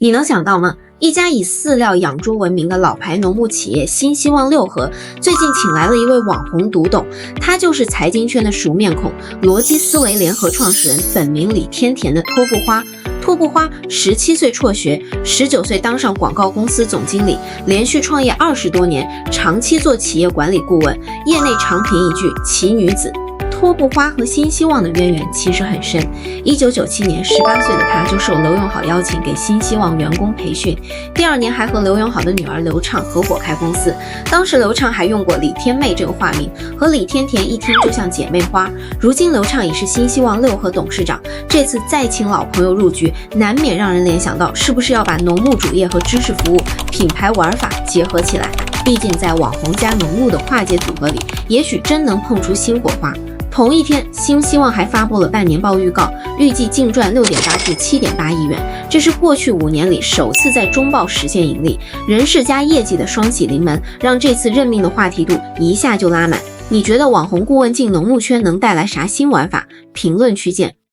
你能想到吗？一家以饲料养猪闻名的老牌农牧企业新希望六合，最近请来了一位网红独董，他就是财经圈的熟面孔，逻辑思维联合创始人，本名李天田的托布花。托布花17岁辍学，19岁当上广告公司总经理，连续创业20多年，长期做企业管理顾问，业内常评一句奇女子。托布花和新希望的渊源其实很深。1997年，18岁的他就受刘永好邀请给新希望员工培训，第2年还和刘永好的女儿刘畅合伙开公司。当时刘畅还用过李天妹这个化名，和李天田一听就像姐妹花。如今刘畅已是新希望六合董事长，这次再请老朋友入局，难免让人联想到是不是要把农牧主业和知识服务、品牌玩法结合起来。毕竟在网红加农牧的跨界组合里，也许真能碰出新火花。同一天，新希望还发布了半年报预告，预计净赚6.8至7.8亿元，这是过去5年里首次在中报实现盈利，人事加业绩的双喜临门，让这次任命的话题度一下就拉满。你觉得网红顾问进农牧圈能带来啥新玩法？评论区见。